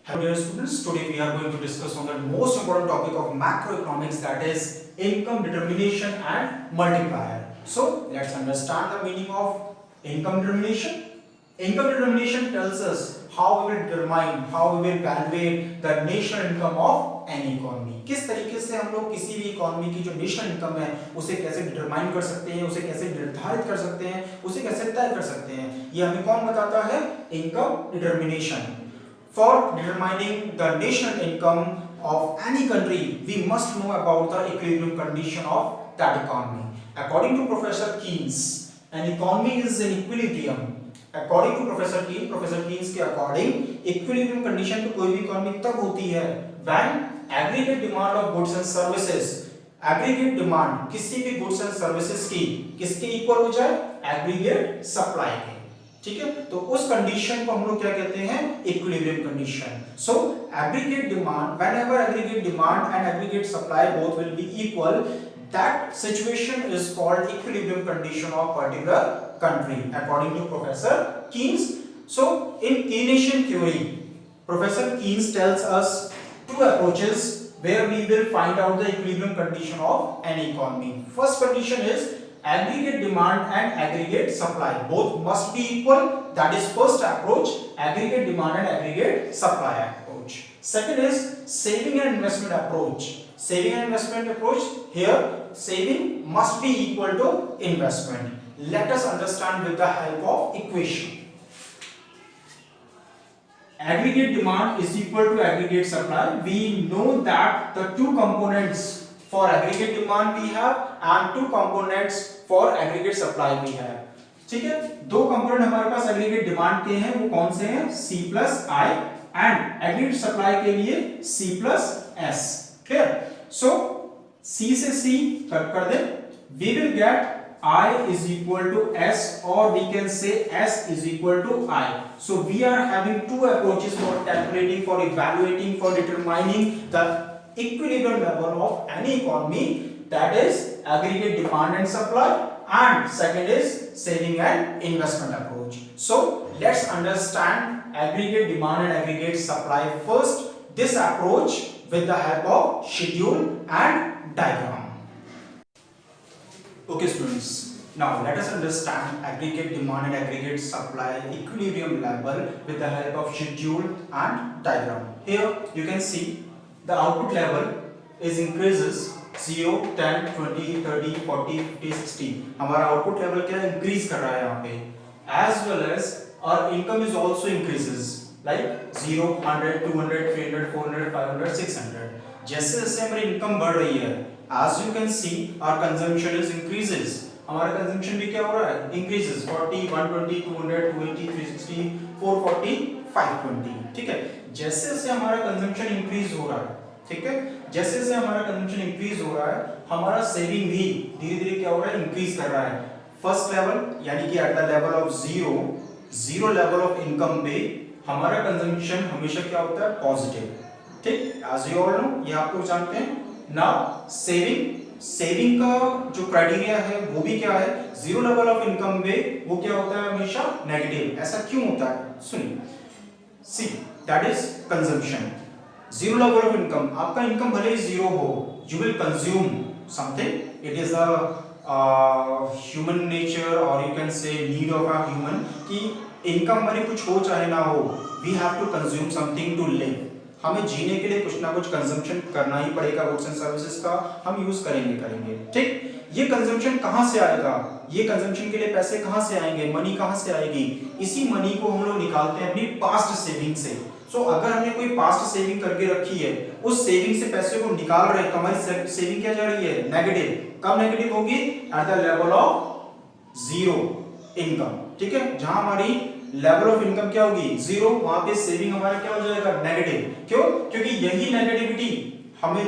Hello dear students, today we are going to discuss on the most important topic of macroeconomics, that is income determination and multiplier. So let's understand the meaning of income determination. Income determination tells us how we will determine, how we will evaluate the national income of any economy. किस तरीके से हम लोग किसी भी economy की जो national income है उसे कैसे डिटरमाइन कर सकते हैं, उसे कैसे निर्धारित कर सकते हैं, उसे कैसे तय कर सकते हैं, ये हमें कौन बताता है? Income determination. For determining the national income of any country, we must know about the equilibrium condition of that economy. According to Professor Keynes, an economy is in equilibrium. According to Professor Keynes के according, equilibrium condition तो कोई भी economy तब होती है when aggregate demand of goods and services, aggregate demand किसी भी goods and services की किसके equal हो जाए? Aggregate supply के. ठीक है, तो उस कंडीशन को हम लोग क्या कहते हैं? Equilibrium condition. So aggregate demand, whenever aggregate demand and aggregate supply both will be equal, that situation is called equilibrium condition of particular country according to professor Keynes. So in Keynesian theory professor Keynes tells us two approaches where we will find out the equilibrium condition of an economy. First condition is aggregate demand and aggregate supply both must be equal. That is first approach, aggregate demand and aggregate supply approach. Second is saving and investment approach. Saving and investment approach, here saving must be equal to investment. Let us understand with the help of equation. Aggregate demand is equal to aggregate supply. We know that the two components for aggregate demand we have and two components for aggregate supply we have. ठीक है, दो component हमारे पास aggregate demand के हैं, वो कौन से हैं? C plus I and aggregate supply के लिए C plus S. क्लियर? सो C से C कट कर दे, we will get I is equal to S, or we can say S is equal to I. So we are having two approaches for calculating, for evaluating, for determining the equilibrium level of any economy, that is aggregate demand and supply, and second is saving and investment approach. So let's understand aggregate demand and aggregate supply first, this approach with the help of schedule and diagram. Okay students, now let us understand aggregate demand and aggregate supply equilibrium level with the help of schedule and diagram. Here you can see the output level is increases 0, 10, 20, 30, 40, 50, 60. हमारा output level क्या increase कर रहा है यहाँ पे. As well as our income is also increases like 0, 100, 200, 300, 400, 500, 600. जैसे जैसे हमारी income बढ़ रही है, as you can see our consumption is increases. हमारा consumption भी क्या हो रहा है? Increases 40, 120, 200, 280, 360, 440, 520. ठीक है, जैसे जैसे हमारा कंजम्पशन इंक्रीज हो रहा है, ठीक है, जैसे जैसे हमारा कंजम्पशन इंक्रीज हो रहा है, हमारा सेविंग भी धीरे धीरे क्या हो रहा है? इंक्रीज कर रहा है. फर्स्ट लेवल यानी कि eight the level of zero level of income पे हमारा कंजम्पशन हमेशा क्या होता है? पॉजिटिव. ठीक, एज यू ऑल नो, ये आप लोग जानते हैं. नाउ सेविंग का जो क्राइटेरिया है वो भी क्या है? जीरो लेवल ऑफ इनकम पे वो क्या होता है? हमेशा नेगेटिव. ऐसा क्यों होता है? सुनिए. See, that is consumption. Zero level of income. आपका इनकम भले ही जीरो हो, you will consume something. It is a human nature, or you can say need of a human, कि इनकम हमारी कुछ हो चाहे ना हो, we have to consume something to live. हमें जीने के लिए कुछ ना कुछ कंजम्पशन करना ही पड़ेगा. गुड्स एंड सर्विसेज का हम यूज करेंगे. ठीक, ये कंजम्पशन कहाँ से आएगा? ये कंजम्पशन के लिए पैसे कहाँ से आएंगे? मनी कहाँ से आएगी? इसी मनी को हम लोग निकालते हैं अपनी पास्ट सेविंग से. सो अगर हमने कोई पास्ट सेविंग करके रखी है, उस सेविंग से पैसे को निकाल रहे हैं, तो हमारी सेविंग क्या जा रही है? नेगेटिव. कब नेगेटिव होगी? Eight the level of zero income. ठीक है, जहां हमारी लेवल ऑफ इनकम क्या होगी? जीरो, वहां पे सेविंग हमारा क्या हो जाएगा? नेगेटिव. क्यों? क्योंकि यही नेगेटिविटी हमारे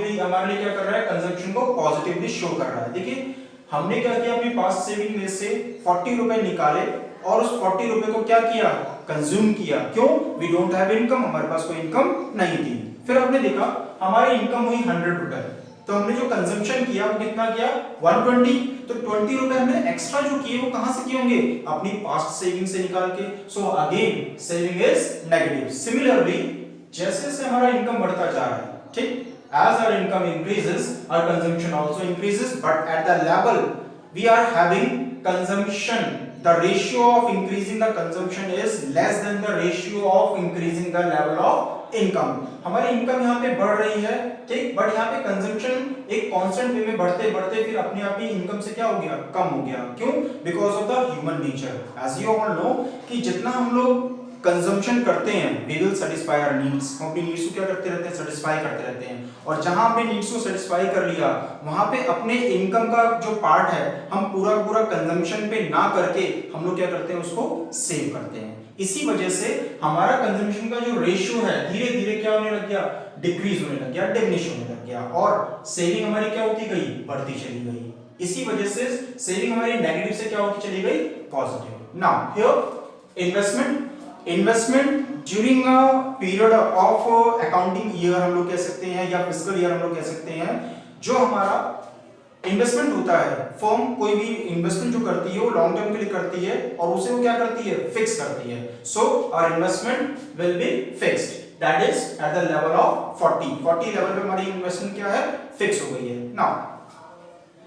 लिए क्या कर रहा है? कंजम्पशन को पॉजिटिवली शो कर रहा है. देखिए, हमने क्या किया? अपनी पास्ट सेविंग में से 40 रुपए निकाले और उस 40 रुपए को क्या किया? कंज्यूम किया. क्यों? वी डोंट हैव इनकम, हमारे पास कोई इनकम नहीं थी. फिर हमने देखा हमारी इनकम हुई 100 रुपए, तो हमने जो कंजम्पशन किया वो कितना किया? 120. तो 20 रुपए हमने एक्स्ट्रा जो किए वो कहां से किए होंगे? अपनी पास्ट सेविंग से निकाल के. So again saving is negative. Similarly जैसे जैसे हमारा इनकम बढ़ता जा रहा है, ठीक, as our income increases our consumption also increases, but at the level we are having consumption, the ratio of increasing the consumption is less than the ratio of increasing the level of income. हमारी income यहाँ पे बढ़ रही है, ठीक, but यहाँ पे consumption एक कांस्टेंट वे में बढ़ते बढ़ते फिर अपने आप ही इनकम से क्या हो गया, कम हो गया। क्यों? Because of the human nature. As you all know कि जितना हम लोग कंजम्पशन करते हैं, we will satisfy our needs, हम अपनी नीड्स को क्या करते रहते हैं, सेटिस्फाई करते रहते हैं, और जहां हमने नीड्स को सेटिस्फाई कर लिया वहां पे अपने इनकम का जो पार्ट है हम पूरा पूरा कंजम्पशन पे ना करके हम लोग क्या करते हैं, उसको सेव करते हैं। इसी वजह से हमारा कंजम्पशन का जो रेशियो है धीरे धीरे क्या होने लग गया, डिक्रीज होने लग गया, डिमिनिश होने लग गया, और सेविंग हमारी क्या होती गई, बढ़ती चली गई। इसी वजह से सेविंग हमारी नेगेटिव से क्या होती चली गई, positive. Now here investment during a period of accounting year हम लोग कह सकते हैं, या फिस्कल ईयर हम लोग कह सकते हैं। जो हमारा इन्वेस्टमेंट होता है, फर्म कोई भी इन्वेस्टमेंट जो करती है वो लॉन्ग टर्म के लिए करती है और उसे वो क्या करती है, फिक्स करती है। So our investment will be fixed, that is at the level of 40 level पे हमारी इन्वेस्टमेंट क्या है, फिक्स हो गई है। नाउ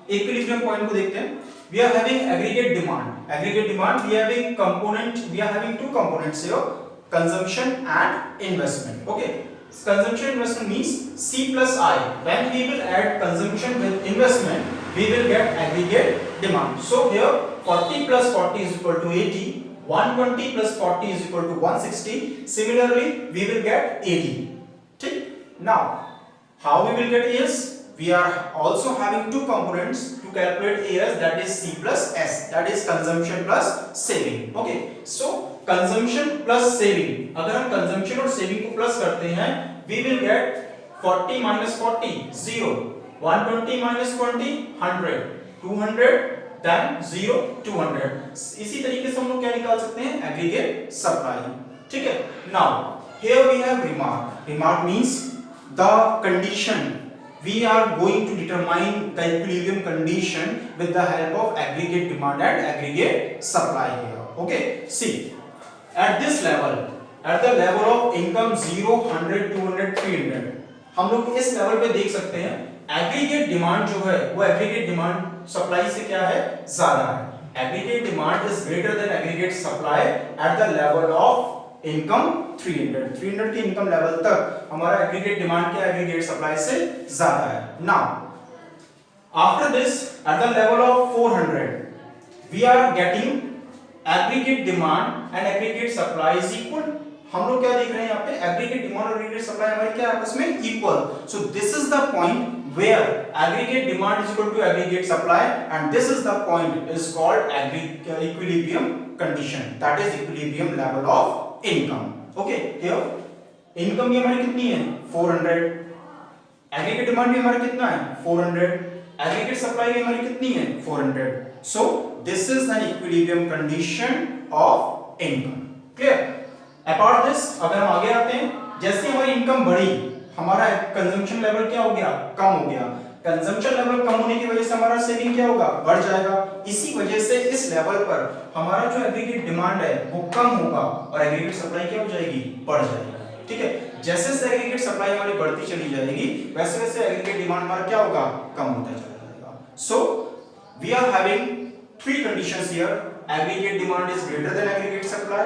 इक्विलिब्रियम पॉइंट को देखते हैं। We are having aggregate demand. Aggregate demand, we are having component, we are having two components here, consumption and investment. Okay, consumption investment means C plus I. When we will add consumption with investment, we will get aggregate demand. So here 40 plus 40 is equal to 80. 120 plus 40 is equal to 160. Similarly, we will get 80. Okay? Now, how we will get AS? We are also having two components to calculate AS, that is C plus S, that is consumption plus saving. Okay, so consumption plus saving, अगर हम consumption और saving को plus करते हैं, we will get 40 minus 40 0, 120 minus 20 100, 200 then 0 200। इसी तरीके से हम लोग क्या निकाल सकते हैं, aggregate supply। ठीक है, now here we have remark. Remark means the condition. We are going to determine the equilibrium condition with the help of aggregate demand and aggregate supply here. Okay, see, at this level, at the level of income 0, 100, 200, 300, हम लोग इस level पे देख सकते हैं aggregate demand जो है वो एग्रीगेट डिमांड सप्लाई से क्या है, ज्यादा है। Aggregate demand is greater than aggregate supply at the level of income 300 के इनकम लेवल तक हमारा एग्रीगेट डिमांड क्या एग्रीगेट सप्लाई से ज्यादा है। Now after this at the level of 400 we are getting aggregate demand and aggregate supply is equal. हम लोग क्या देख रहे हैं यहाँ पे, एग्रीगेट डिमांड और एग्रीगेट सप्लाई हमारी क्या आपस में equal. So this is the point where aggregate demand is equal to aggregate supply, and this is the point is called equilibrium condition, that is equilibrium level of income. Okay, here income भी हमारी कितनी है 400, aggregate demand भी हमारा कितना है 400, aggregate supply भी हमारी कितनी है 400. So this is an equilibrium condition of income. Clear? Apart this, अगर हम आगे आते हैं, जैसे हमारी इनकम बढ़ी हमारा कंजम्पशन लेवल क्या हो गया, कम हो गया। कंजम्पशन लेवल कम होने की वजह से हमारा सेविंग क्या होगा, बढ़ जाएगा। इसी वजह से इस लेवल पर हमारा जो एग्रीगेट डिमांड है वो कम होगा और एग्रीगेट सप्लाई क्या हो जाएगी, बढ़ जाएगी। ठीक है, जैसे जैसे एग्रीगेट सप्लाई हमारी बढ़ती चली जाएगी वैसे वैसे एग्रीगेट डिमांड हमारा क्या होगा, कम होता चला जाएगा। So we are having three conditions here, aggregate demand is greater than aggregate supply,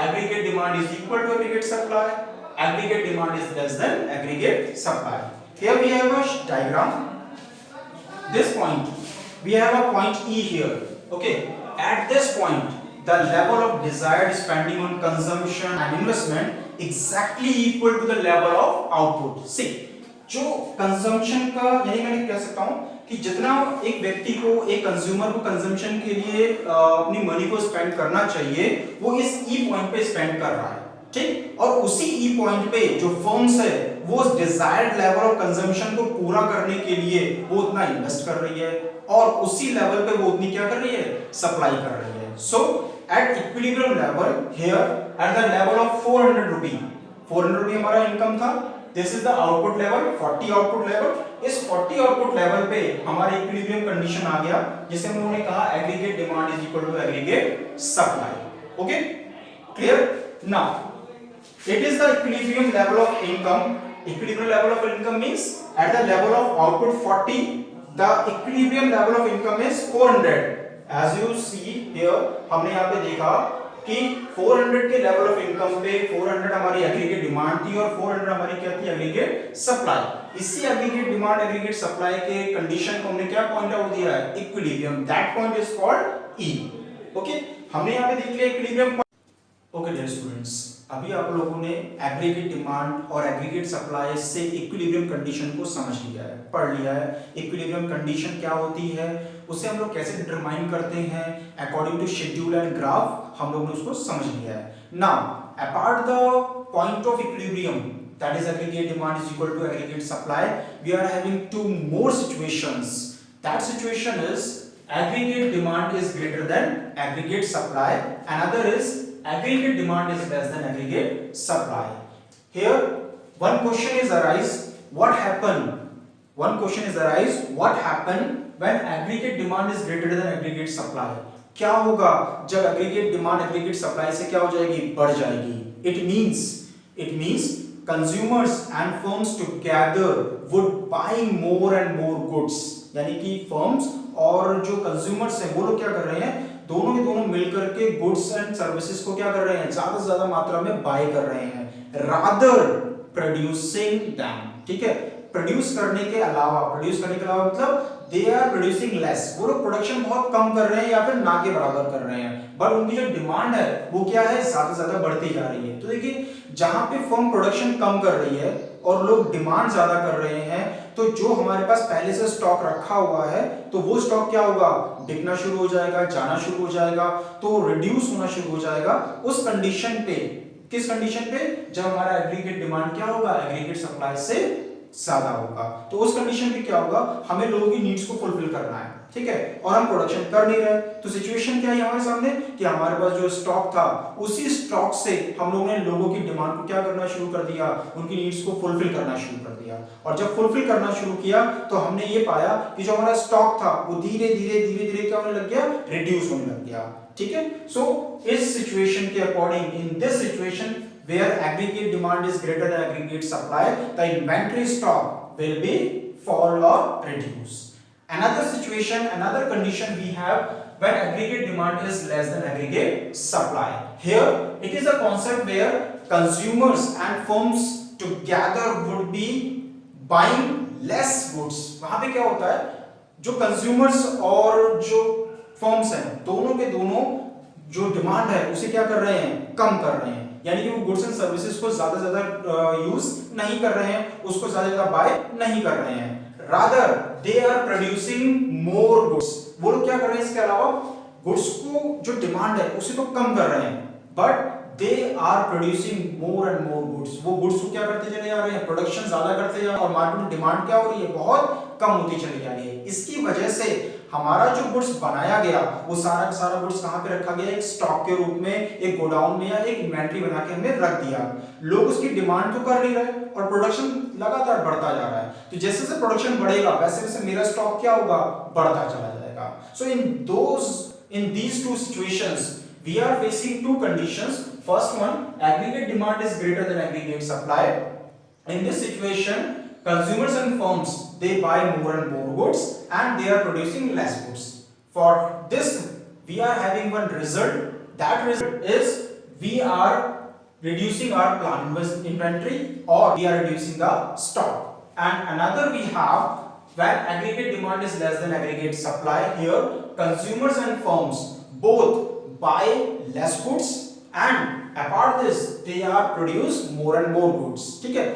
aggregate demand is equal to aggregate supply, aggregate demand is less than aggregate supply. Here we have a diagram. This point, we have a point E here. Okay, at this point, the level of desired spending on consumption and investment exactly equal to the level of output. See, जो consumption का यानी मैं कह सकता हूँ कि जितना एक व्यक्ति को, एक कंज्यूमर को कंजम्पशन के लिए अपनी मनी को स्पेंड करना चाहिए वो इस ई पॉइंट पे स्पेंड कर रहा है। ठीक, और उसी ई पॉइंट पे जो फर्म्स है वो डिजायर्ड लेवल ऑफ कंजम्पशन को पूरा करने के लिए वो उतना इन्वेस्ट कर रही है और उसी लेवल पे वो उतनी क्या कर रही है, सप्लाई कर रही है। So at equilibrium level here at the level of 400 rupee, 400 rupee हमारा इनकम था, this is the output level 40 output level. इस 40 आउटपुट लेवल पे हमारा इक्विलिब्रियम कंडीशन आ गया जिसे हम लोगों ने कहा aggregate demand is equal to aggregate supply. Okay, clear? Now It is the equilibrium level of income. Equilibrium level of income means at the level of output 40, the equilibrium level of income is 400. As you see here, हमने यहाँ पे देखा कि 400 के level of income पे 400 हमारी aggregate demand थी और 400 हमारी क्या थी, एग्रीगेट सप्लाई। इसी एग्रीगेट डिमांड एग्रीगेट सप्लाई के कंडीशन को हमने क्या पॉइंट आउट दिया है, equilibrium. That point is called E. Okay, हमने यहाँ पे देख लिया इक्विलिब्रियम। ओके डियर स्टूडेंट्स, अभी आप लोगों ने एग्रीगेट डिमांड और एग्रीगेट सप्लाई से इक्विलिब्रियम कंडीशन को समझ लिया है, पढ़ लिया है। इक्विलिब्रियम कंडीशन क्या होती है, उसे हम लोग कैसे डिटरमाइन करते हैं according to schedule and graph, हम लोग ने उसको समझ लिया है। Now apart the point of equilibrium, that is aggregate demand is equal to aggregate supply, we are having two more situations. That situation is aggregate demand is greater than aggregate supply, another is aggregate demand is less than aggregate supply. Here one question is arise, what happen when aggregate demand is greater than aggregate supply? क्या होगा जब aggregate demand aggregate supply से क्या हो जाएगी, बढ़ जाएगी। it means consumers and firms together would buy more and more goods, यानी कि फर्म्स और जो कंज्यूमर्स हैं वो लोग क्या कर रहे हैं, दोनों के दोनों मिलकर के गुड्स एंड सर्विसेज को क्या कर रहे हैं, ज्यादा से ज्यादा मात्रा में बाय कर रहे हैं, रादर प्रोड्यूसिंग दैम। ठीक है, प्रोड्यूस करने के अलावा मतलब दे आर प्रोड्यूसिंग लेस, वो लोग प्रोडक्शन बहुत कम कर रहे हैं या फिर ना के बराबर कर रहे हैं, बट उनकी जो डिमांड है वो क्या है, ज्यादा से ज्यादा बढ़ती जा रही है। तो देखिए, जहां पे फर्म प्रोडक्शन कम कर रही है और लोग डिमांड ज्यादा कर रहे हैं, तो जो हमारे पास पहले से स्टॉक रखा हुआ है तो वो स्टॉक क्या होगा, बिकना शुरू हो जाएगा, जाना शुरू हो जाएगा, तो रिड्यूस होना शुरू हो जाएगा। उस कंडीशन पे, किस कंडीशन पे, जब हमारा एग्रीगेट डिमांड क्या होगा, एग्रीगेट सप्लाई से ज्यादा होगा। तो उस कंडीशन पे क्या होगा, हमें लोगों की नीड्स को फुलफिल करना है, ठीक है, और हम प्रोडक्शन कर नहीं रहे। तो सिचुएशन क्या है हमारे सामने कि हमारे पास जो स्टॉक था, उसी स्टॉक से हम लोगों ने लोगों की डिमांड को क्या करना शुरू कर दिया, उनकी नीड्स को फुलफिल करना शुरू कर दिया। और जब फुलफिल करना शुरू किया तो हमने ये पाया कि जो हमारा स्टॉक था वो धीरे धीरे क्या होने लग गया, रिड्यूस होने लग गया। ठीक है, सो इस सिचुएशन के according, in this situation where aggregate demand is greater than aggregate supply, the inventory stock will be fall or reduce. Another situation, another condition we have when aggregate demand is less than aggregate supply. Here it is a concept where consumers and firms together would be buying less goods. वहां पे क्या होता है, जो consumers और जो firms हैं, दोनों के दोनों जो डिमांड है उसे क्या कर रहे हैं, कम कर रहे हैं, यानी कि वो गुड्स एंड सर्विसेज को ज्यादा से ज्यादा यूज नहीं कर रहे हैं, उसको ज्यादा से ज्यादा बाय नहीं कर रहे हैं, rather they are producing more goods. वो लोग क्या कर रहे हैं, इसके अलावा गुड्स को जो डिमांड है उसे तो कम कर रहे हैं, but they are producing more and more goods. वो गुड्स को क्या करते चले जा रहे हैं, प्रोडक्शन ज्यादा करते जा रहे हैं, और मार्केट में डिमांड क्या हो रही है, बहुत कम होती चली जा रही है। इसकी वजह से हमारा जो गुड्स बनाया गया वो सारा का सारा गुड्स कहां पे रखा गया, एक स्टॉक के रूप में, एक गोडाउन में या एक इन्वेंटरी बना के हमने रख दिया। लोग उसकी डिमांड तो कर नहीं रहे और प्रोडक्शन लगातार बढ़ता जा रहा है। तो जैसे जैसे प्रोडक्शन बढ़ेगा वैसे वैसे मेरा स्टॉक क्या होगा, बढ़ता चला जाएगा। So in these two situations we are facing two conditions. First one, aggregate demand is greater than aggregate supply. In this situation, consumers and firms, they buy more and more goods and they are producing less goods. For this we are having one result. That result is we are reducing our plant inventory or we are reducing the stock. And another we have, when aggregate demand is less than aggregate supply, here consumers and firms both buy less goods and apart this they are produce more and more goods. ठीक है,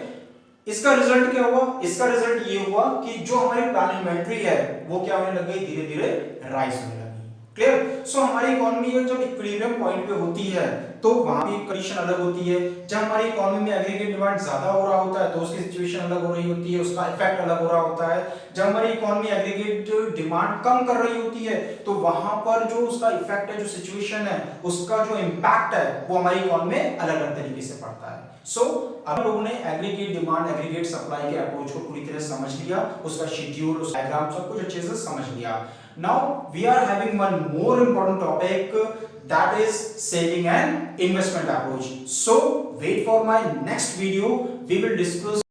इसका result क्या हुआ, इसका result ये हुआ कि जो हमारी प्लान इन्वेंटरी है वो क्या होने लग गई, धीरे धीरे राइज होने लगी। क्लियर। सो हमारी इकोनॉमी जब इक्विलिब्रियम पॉइंट पे होती है तो वहां भी कंडीशन अलग होती है। जब हमारी इकोनॉमी में एग्रीगेट डिमांड ज्यादा हो रहा होता है तो उसकी सिचुएशन अलग हो रही होती है, उसका इफेक्ट अलग हो रहा होता है। जब हमारी इकोनॉमी एग्रीगेट डिमांड कम कर रही होती है तो वहां पर जो उसका इफेक्ट है, जो सिचुएशन है, उसका जो इम्पैक्ट है वो हमारी इकोनॉमी में अलग अलग तरीके से पड़ता है। सो अब लोगों ने एग्रीगेट डिमांड एग्रीगेट सप्लाई के अप्रोच को पूरी तरह समझ लिया, उसका शेड्यूल, उसका डायग्राम, सब कुछ अच्छे से समझ लिया। Now we are having one more important topic, that is saving and investment approach. So wait for my next video. We will discuss